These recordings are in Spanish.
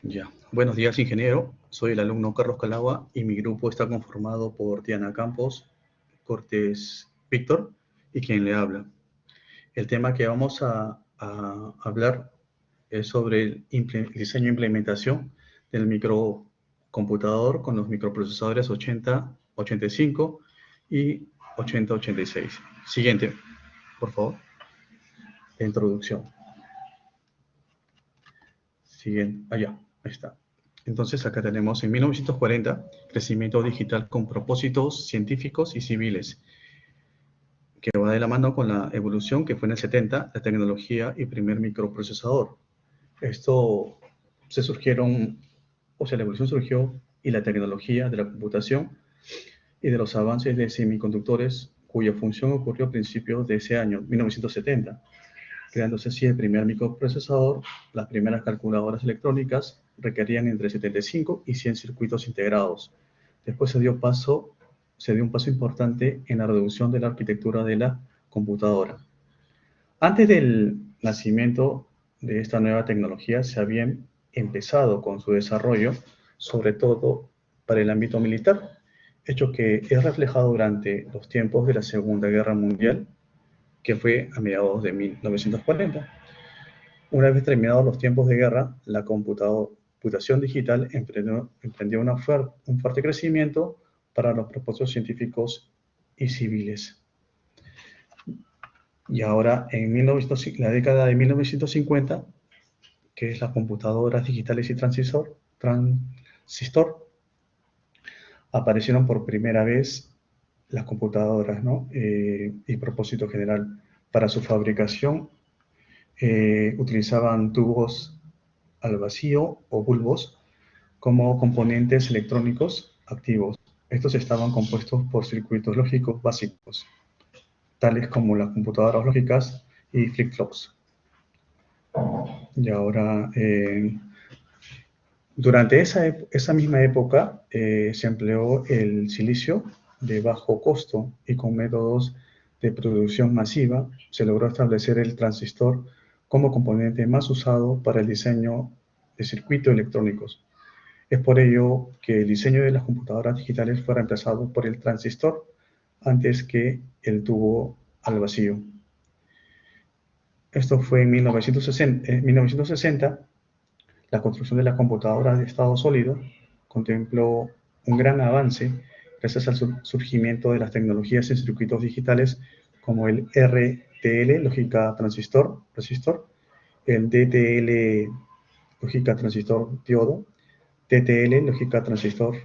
Ya. Buenos días, ingeniero. Soy el alumno Carlos Calagua y mi grupo está conformado por Diana Campos, Cortés Víctor y quien le habla. El tema que vamos a hablar es sobre el diseño e implementación del microcomputador con los microprocesadores 8085 y 8086. Siguiente, por favor. La introducción. Siguiente. Allá, ahí está. Entonces acá tenemos en 1940 crecimiento digital con propósitos científicos y civiles, que va de la mano con la evolución que fue en el 70, la tecnología y primer microprocesador. Esto se surgieron, o sea, la evolución surgió y la tecnología de la computación y de los avances de semiconductores cuya función ocurrió a principios de ese año, 1970, creándose así el primer microprocesador. Las primeras calculadoras electrónicas requerían entre 75 y 100 circuitos integrados. Después se dio un paso importante en la reducción de la arquitectura de la computadora. Antes del nacimiento de esta nueva tecnología se habían empezado con su desarrollo, sobre todo para el ámbito militar, hecho que es reflejado durante los tiempos de la Segunda Guerra Mundial, que fue a mediados de 1940. Una vez terminados los tiempos de guerra, la computación digital emprendió un fuerte crecimiento para los propósitos científicos y civiles. Y ahora, en la década de 1950, que es las computadoras digitales y transistor, aparecieron por primera vez las computadoras, ¿no? Y propósito general. Para su fabricación utilizaban tubos al vacío o bulbos como componentes electrónicos activos. Estos estaban compuestos por circuitos lógicos básicos, tales como las computadoras lógicas y flip-flops. Y ahora, durante esa misma época, se empleó el silicio de bajo costo y con métodos de producción masiva se logró establecer el transistor como componente más usado para el diseño de circuitos electrónicos. Es por ello que el diseño de las computadoras digitales fue reemplazado por el transistor antes que el tubo al vacío. Esto fue en 1960. La construcción de la computadora de estado sólido contempló un gran avance gracias al surgimiento de las tecnologías en circuitos digitales como el RTL, lógica transistor, el DTL, lógica transistor diodo, TTL, lógica transistor,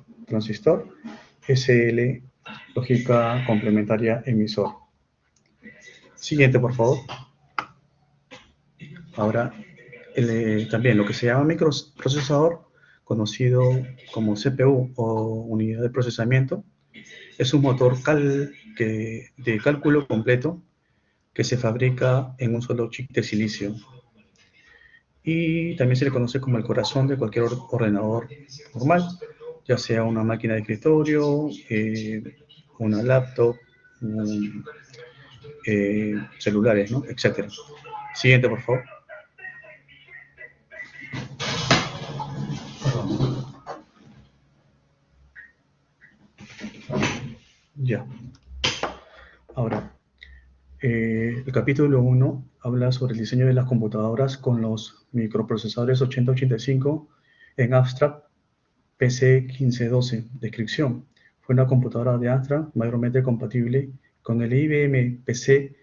SL, lógica complementaria emisor. Siguiente, por favor. Ahora, también lo que se llama microprocesador, conocido como CPU o unidad de procesamiento, es un motor de cálculo completo que se fabrica en un solo chip de silicio. Y también se le conoce como el corazón de cualquier ordenador normal, ya sea una máquina de escritorio, una laptop, celulares, ¿no? Etcétera. Siguiente, por favor. Ya. Ahora, el capítulo 1 habla sobre el diseño de las computadoras con los microprocesadores 8085 en Amstrad PC 1512. Descripción. Fue una computadora de Amstrad mayormente compatible con el IBM PC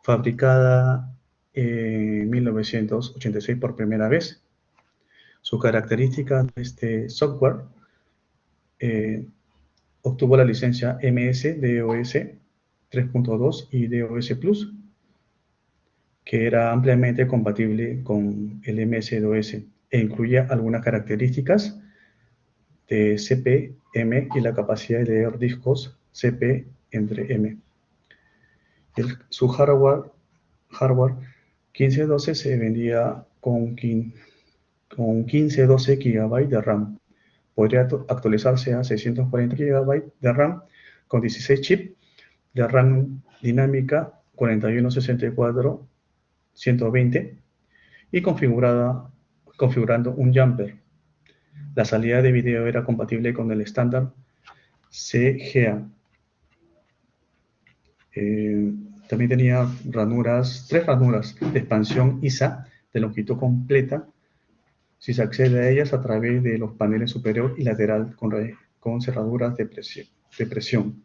fabricada en 1986 por primera vez. Su característica de este software obtuvo la licencia MS-DOS 3.2 y DOS Plus, que era ampliamente compatible con el MS-DOS e incluía algunas características de CP/M y la capacidad de leer discos CP/M. Su hardware 1512 se vendía con 1512 GB de RAM. Podría actualizarse a 640 GB de RAM con 16 chips de RAM dinámica 4164-120 y configurando un jumper. La salida de video era compatible con el estándar CGA. También tenía tres ranuras de expansión ISA de longitud completa si se accede a ellas a través de los paneles superior y lateral con cerraduras de presión,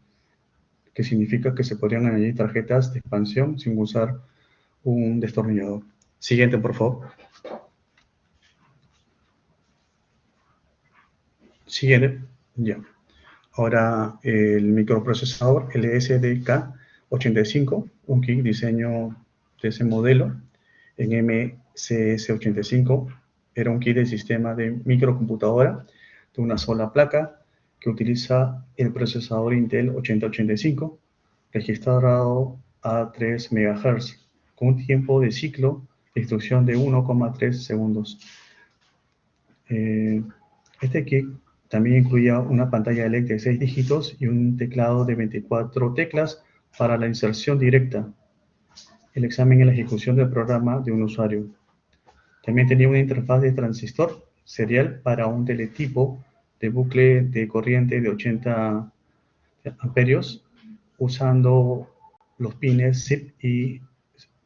que significa que se podrían añadir tarjetas de expansión sin usar un destornillador. Siguiente, por favor. Siguiente. Ya. Ahora el microprocesador LSDK85, un kit diseño de ese modelo en MCS85, era un kit de sistema de microcomputadora de una sola placa que utiliza el procesador Intel 8085 registrado a 3 MHz con un tiempo de ciclo de instrucción de 1,3 segundos. Este kit también incluía una pantalla LED de 6 dígitos y un teclado de 24 teclas para la inserción directa, el examen y la ejecución del programa de un usuario. También tenía una interfaz de transistor serial para un teletipo de bucle de corriente de 80 amperios usando los pines SIP y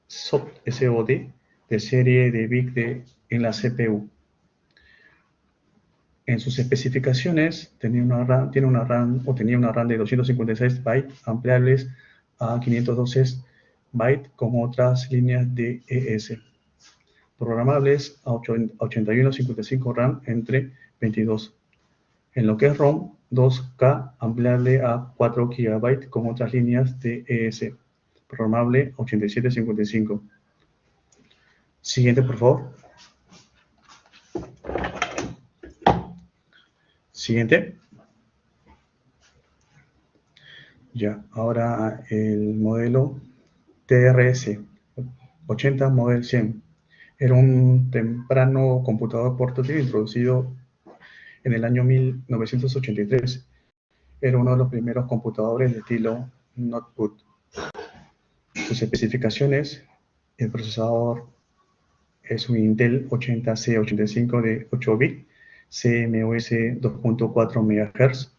SOD de serie de BIC en la CPU. En sus especificaciones tenía una RAM de 256 bytes ampliables a 512 bytes con otras líneas de ES, programables a 8155 RAM entre 22. En lo que es ROM, 2K ampliable a 4 GB con otras líneas de ES, programable a 8755. Siguiente, por favor. Siguiente. Ya, ahora el modelo TRS 80 Model 100. Era un temprano computador portátil introducido en el año 1983. Era uno de los primeros computadores de estilo notebook. Sus especificaciones: el procesador es un Intel 80C85 de 8 bits, CMOS 2.4 MHz,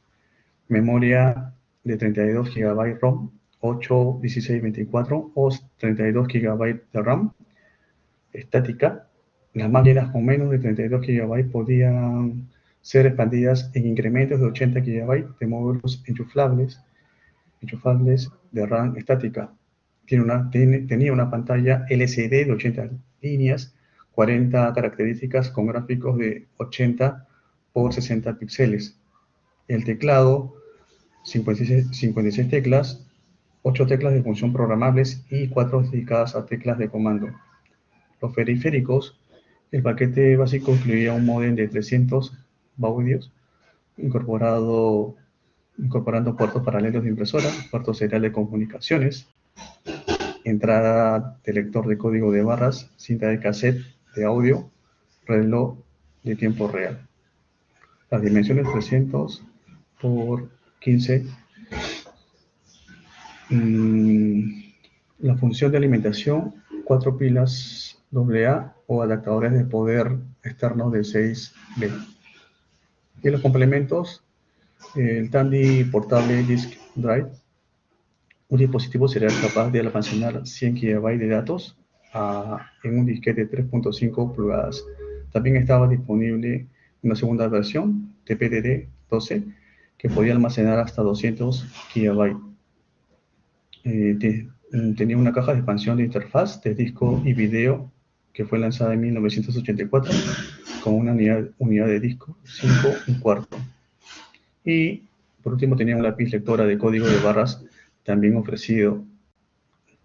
memoria de 32 GB ROM, 8, 16, 24 o 32 GB de RAM estática. Las máquinas con menos de 32 GB podían ser expandidas en incrementos de 80 GB de módulos enchufables de RAM estática. Tenía una pantalla LCD de 80 líneas, 40 características con gráficos de 80 por 60 píxeles. El teclado, 56 teclas, 8 teclas de función programables y 4 dedicadas a teclas de comando. Los periféricos: el paquete básico incluía un módem de 300 baudios incorporando puertos paralelos de impresora, puerto serial de comunicaciones, entrada de lector de código de barras, cinta de cassette de audio, reloj de tiempo real. Las dimensiones 300 por 15. La función de alimentación: 4 pilas AA o adaptadores de poder externos de 6B. Y los complementos: el Tandy Portable Disk Drive, un dispositivo serial capaz de almacenar 100 GB de datos en un disquete de 3.5 pulgadas. También estaba disponible una segunda versión, TPDD-12, que podía almacenar hasta 200 GB. Tenía una caja de expansión de interfaz de disco y video que fue lanzada en 1984 con una unidad de disco 5 1/4. Y por último tenía un lápiz lectora de código de barras también ofrecido,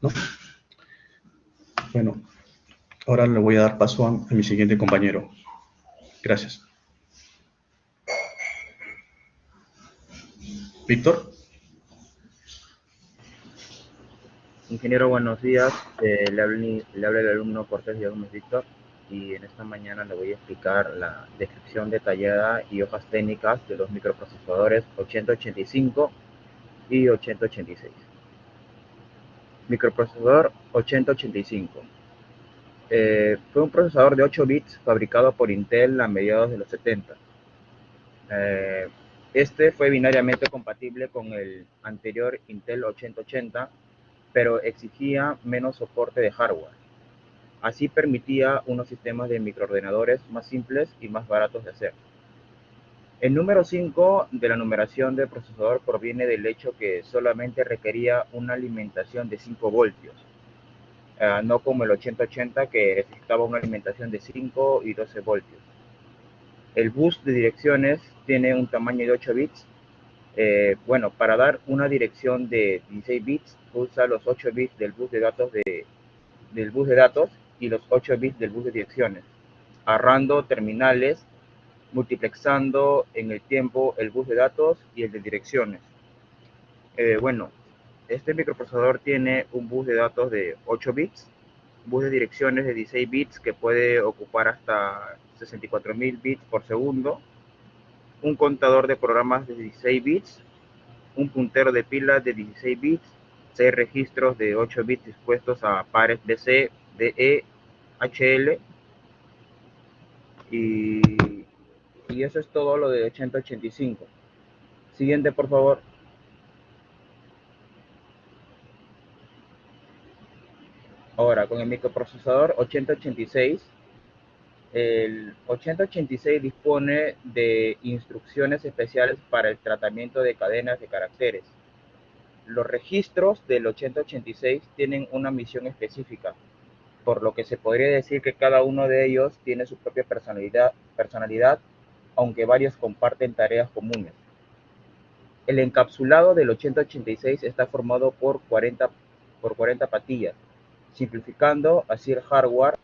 ¿no? Bueno, ahora le voy a dar paso a mi siguiente compañero. Gracias. Víctor. Ingeniero, buenos días. Le habla el alumno Cortés Gómez Víctor, y en esta mañana le voy a explicar la descripción detallada y hojas técnicas de los microprocesadores 8085 y 8086. Microprocesador 8085. Fue un procesador de 8 bits fabricado por Intel a mediados de los 70. Eh, este fue binariamente compatible con el anterior Intel 8080, pero exigía menos soporte de hardware. Así permitía unos sistemas de microordenadores más simples y más baratos de hacer. El número 5 de la numeración del procesador proviene del hecho que solamente requería una alimentación de 5 voltios, no como el 8080 que necesitaba una alimentación de 5 y 12 voltios. El bus de direcciones tiene un tamaño de 8 bits. Bueno, para dar una dirección de 16 bits, usa los 8 bits del bus de datos y los 8 bits del bus de direcciones, ahorrando terminales, multiplexando en el tiempo el bus de datos y el de direcciones. Bueno, este microprocesador tiene un bus de datos de 8 bits, bus de direcciones de 16 bits que puede ocupar hasta 64.000 bits por segundo, un contador de programas de 16 bits, un puntero de pilas de 16 bits, 6 registros de 8 bits dispuestos a pares DC, DE, HL y, y eso es todo lo de 8085. Siguiente, por favor. Ahora, con el microprocesador 8086, el 8086 dispone de instrucciones especiales para el tratamiento de cadenas de caracteres. Los registros del 8086 tienen una misión específica, por lo que se podría decir que cada uno de ellos tiene su propia personalidad, aunque varios comparten tareas comunes. El encapsulado del 8086 está formado por 40 patillas, simplificando así el hardware,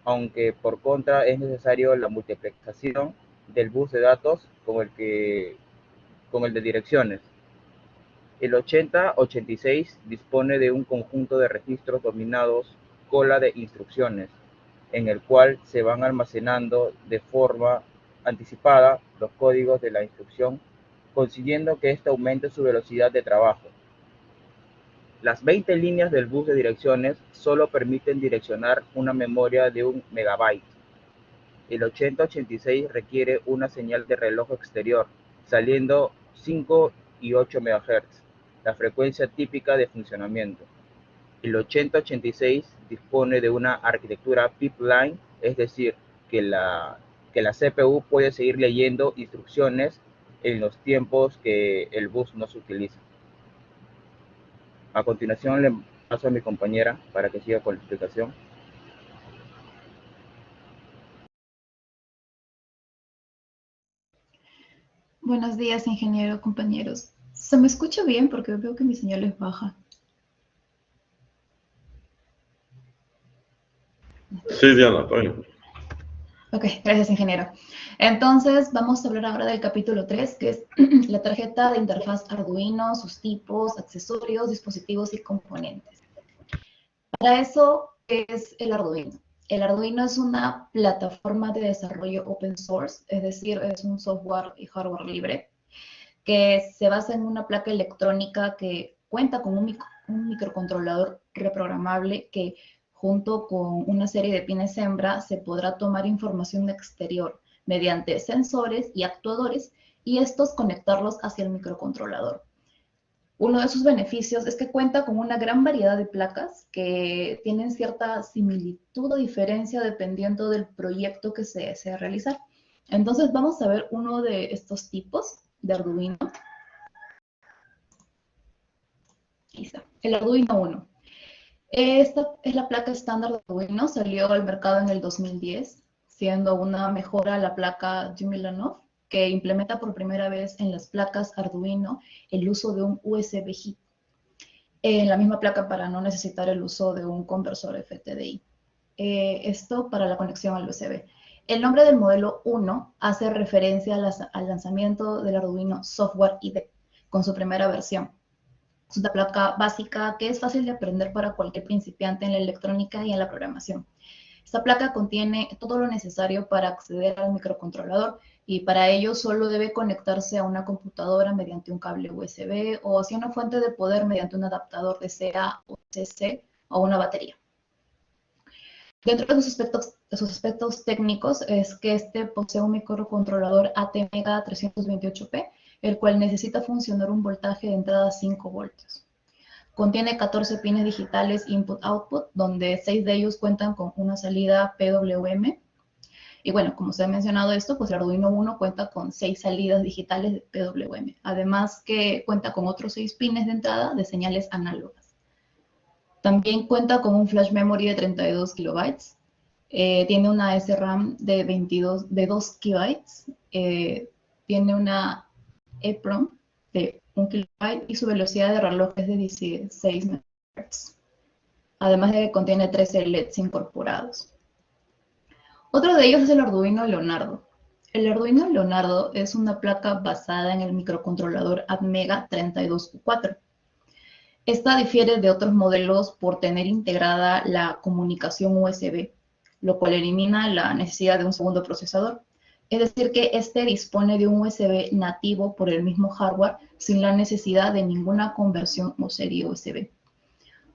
aunque por contra es necesario la multiplexación del bus de datos con el de direcciones. El 8086 dispone de un conjunto de registros denominados cola de instrucciones, en el cual se van almacenando de forma anticipada los códigos de la instrucción, consiguiendo que éste aumente su velocidad de trabajo. Las 20 líneas del bus de direcciones solo permiten direccionar una memoria de 1 megabyte. El 8086 requiere una señal de reloj exterior, saliendo 5 y 8 MHz, la frecuencia típica de funcionamiento. El 8086 dispone de una arquitectura pipeline, es decir, que la CPU puede seguir leyendo instrucciones en los tiempos que el bus no se utiliza. A continuación le paso a mi compañera para que siga con la explicación. Buenos días, ingeniero, compañeros. ¿Se me escucha bien? Porque veo que mi señal es baja. Sí, Diana, está bien. Ok, gracias, ingeniero. Entonces, vamos a hablar ahora del capítulo 3, que es la tarjeta de interfaz Arduino, sus tipos, accesorios, dispositivos y componentes. Para eso, ¿qué es el Arduino? El Arduino es una plataforma de desarrollo open source, es decir, es un software y hardware libre, que se basa en una placa electrónica que cuenta con un microcontrolador reprogramable que junto con una serie de pines hembra se podrá tomar información exterior mediante sensores y actuadores y estos conectarlos hacia el microcontrolador. Uno de sus beneficios es que cuenta con una gran variedad de placas que tienen cierta similitud o diferencia dependiendo del proyecto que se desea realizar. Entonces vamos a ver uno de estos tipos de Arduino. Quizá, el Arduino Uno. Esta es la placa estándar de Arduino, salió al mercado en el 2010, siendo una mejora a la placa Jumilanov, que implementa por primera vez en las placas Arduino el uso de un USB-HIP en la misma placa para no necesitar el uso de un conversor FTDI. Esto para la conexión al USB. El nombre del modelo 1 hace referencia al lanzamiento del Arduino Software IDE con su primera versión. Es una placa básica que es fácil de aprender para cualquier principiante en la electrónica y en la programación. Esta placa contiene todo lo necesario para acceder al microcontrolador y para ello solo debe conectarse a una computadora mediante un cable USB o hacia una fuente de poder mediante un adaptador de CA o CC o una batería. Dentro de sus aspectos técnicos es que este posee un microcontrolador ATmega 328P, el cual necesita funcionar un voltaje de entrada 5 voltios. Contiene 14 pines digitales input-output, donde 6 de ellos cuentan con una salida PWM. Y bueno, como se ha mencionado esto, pues el Arduino Uno cuenta con 6 salidas digitales de PWM. Además que cuenta con otros 6 pines de entrada de señales análogas. También cuenta con un flash memory de 32 kilobytes. Tiene una SRAM de 2 kilobytes. Tiene una EEPROM de 1 kilobyte y su velocidad de reloj es de 16 MHz. Además de que contiene 13 LEDs incorporados. Otro de ellos es el Arduino Leonardo. El Arduino Leonardo es una placa basada en el microcontrolador ATmega 32U4. Esta difiere de otros modelos por tener integrada la comunicación USB, lo cual elimina la necesidad de un segundo procesador. Es decir, que este dispone de un USB nativo por el mismo hardware sin la necesidad de ninguna conversión o serie USB.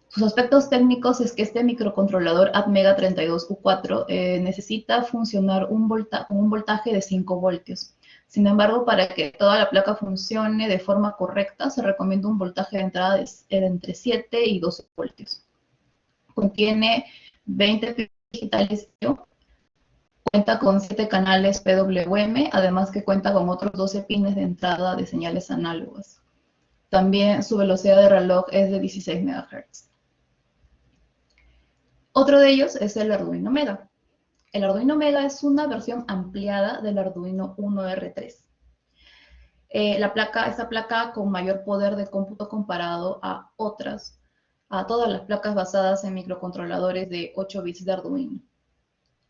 Sus aspectos técnicos es que este microcontrolador ATmega 32U4 necesita funcionar con un voltaje de 5 voltios. Sin embargo, para que toda la placa funcione de forma correcta, se recomienda un voltaje de entrada de entre 7 y 12 voltios. Contiene 20 pines digitales IO, cuenta con 7 canales PWM, además que cuenta con otros 12 pines de entrada de señales análogas. También su velocidad de reloj es de 16 MHz. Otro de ellos es el Arduino Mega. El Arduino Mega es una versión ampliada del Arduino Uno R3. Esta placa con mayor poder de cómputo comparado a todas las placas basadas en microcontroladores de 8 bits de Arduino.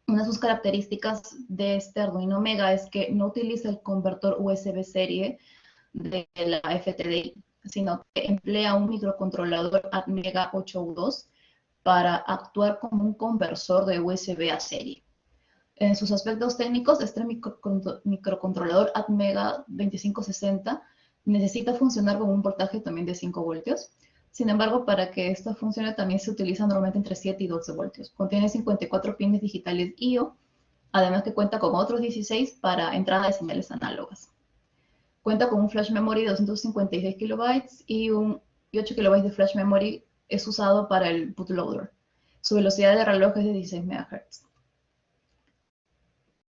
Una de sus características de este Arduino Mega es que no utiliza el convertor USB serie de la FTDI, sino que emplea un microcontrolador ATmega 8U2 para actuar como un conversor de USB a serie. En sus aspectos técnicos, este microcontrolador ATmega 2560 necesita funcionar con un voltaje también de 5 voltios. Sin embargo, para que esto funcione también se utiliza normalmente entre 7 y 12 voltios. Contiene 54 pines digitales IO, además que cuenta con otros 16 para entrada de señales análogas. Cuenta con un flash memory de 256 kilobytes y 8 kilobytes de flash memory es usado para el bootloader. Su velocidad de reloj es de 16 MHz.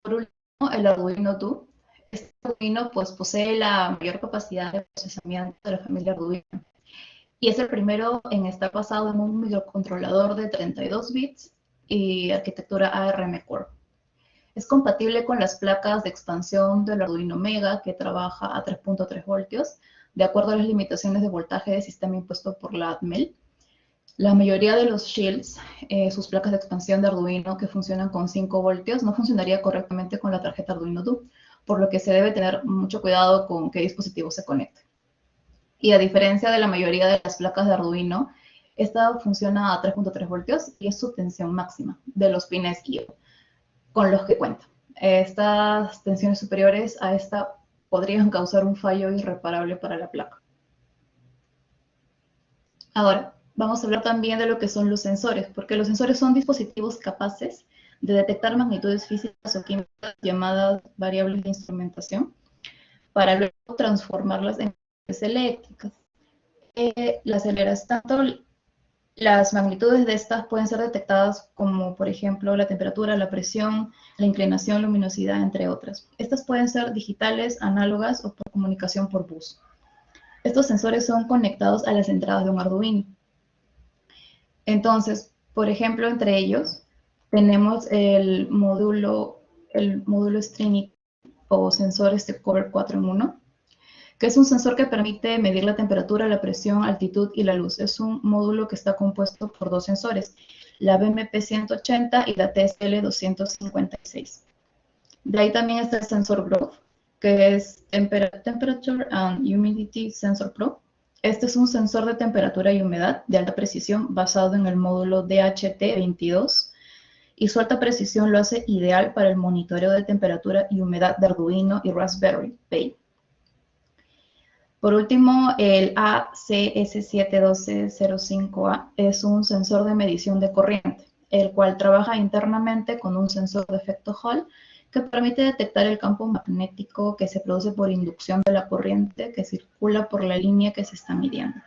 Por último, el Arduino Do. Este Arduino pues, posee la mayor capacidad de procesamiento de la familia Arduino. Y es el primero en estar basado en un microcontrolador de 32 bits y arquitectura ARM Core. Es compatible con las placas de expansión del Arduino Mega, que trabaja a 3.3 voltios, de acuerdo a las limitaciones de voltaje del sistema impuesto por la ATmel. La mayoría de los shields, sus placas de expansión de Arduino que funcionan con 5 voltios, no funcionaría correctamente con la tarjeta Arduino Do, por lo que se debe tener mucho cuidado con qué dispositivo se conecte. Y a diferencia de la mayoría de las placas de Arduino, esta funciona a 3.3 voltios y es su tensión máxima de los pines IO con los que cuenta. Estas tensiones superiores a esta podrían causar un fallo irreparable para la placa. Ahora, vamos a hablar también de lo que son los sensores, porque los sensores son dispositivos capaces de detectar magnitudes físicas o químicas llamadas variables de instrumentación para luego transformarlas en eléctricas. Las magnitudes de estas pueden ser detectadas como, por ejemplo, la temperatura, la presión, la inclinación, luminosidad, entre otras. Estas pueden ser digitales, análogas o por comunicación por bus. Estos sensores son conectados a las entradas de un Arduino. Entonces, por ejemplo, entre ellos tenemos el módulo String o sensor Cover 4 en 1, que es un sensor que permite medir la temperatura, la presión, altitud y la luz. Es un módulo que está compuesto por 2 sensores, la BMP180 y la TSL256. De ahí también está el sensor Growth, que es Temperature and Humidity Sensor Pro. Este es un sensor de temperatura y humedad de alta precisión basado en el módulo DHT22 y su alta precisión lo hace ideal para el monitoreo de temperatura y humedad de Arduino y Raspberry Pi. Por último, el ACS71205A es un sensor de medición de corriente. el cual trabaja internamente con un sensor de efecto Hall que permite detectar el campo magnético que se produce por inducción de la corriente que circula por la línea que se está midiendo.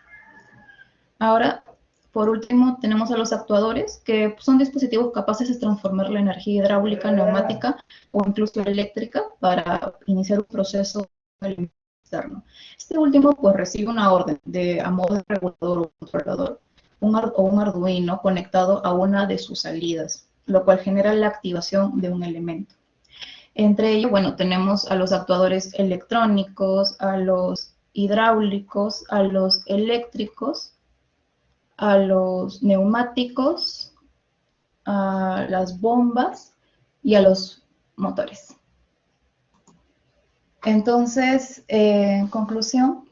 Ahora, por último, tenemos a los actuadores, que son dispositivos capaces de transformar la energía hidráulica, neumática o incluso eléctrica para iniciar un proceso externo. Este último pues recibe una orden a modo de regulador o controlador o un Arduino conectado a una de sus salidas, lo cual genera la activación de un elemento. Entre ellos, bueno, tenemos a los actuadores electrónicos, a los hidráulicos, a los eléctricos, a los neumáticos, a las bombas y a los motores. Entonces, en conclusión,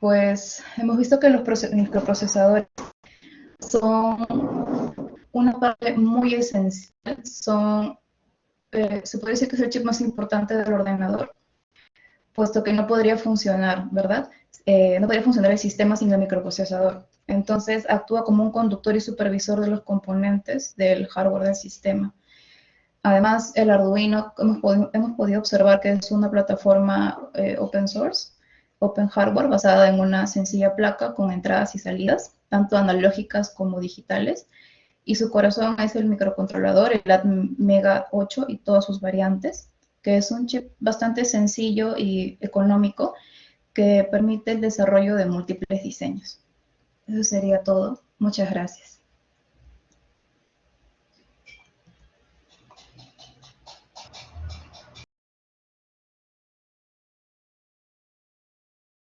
pues hemos visto que los microprocesadores son una parte muy esencial, se puede decir que es el chip más importante del ordenador, puesto que no podría funcionar, ¿verdad? No podría funcionar el sistema sin el microprocesador. Entonces, actúa como un conductor y supervisor de los componentes del hardware del sistema. Además, el Arduino, hemos podido observar que es una plataforma open source, open hardware, basada en una sencilla placa con entradas y salidas, tanto analógicas como digitales, y su corazón es el microcontrolador, el ATmega 8 y todas sus variantes, que es un chip bastante sencillo y económico que permite el desarrollo de múltiples diseños. Eso sería todo. Muchas gracias.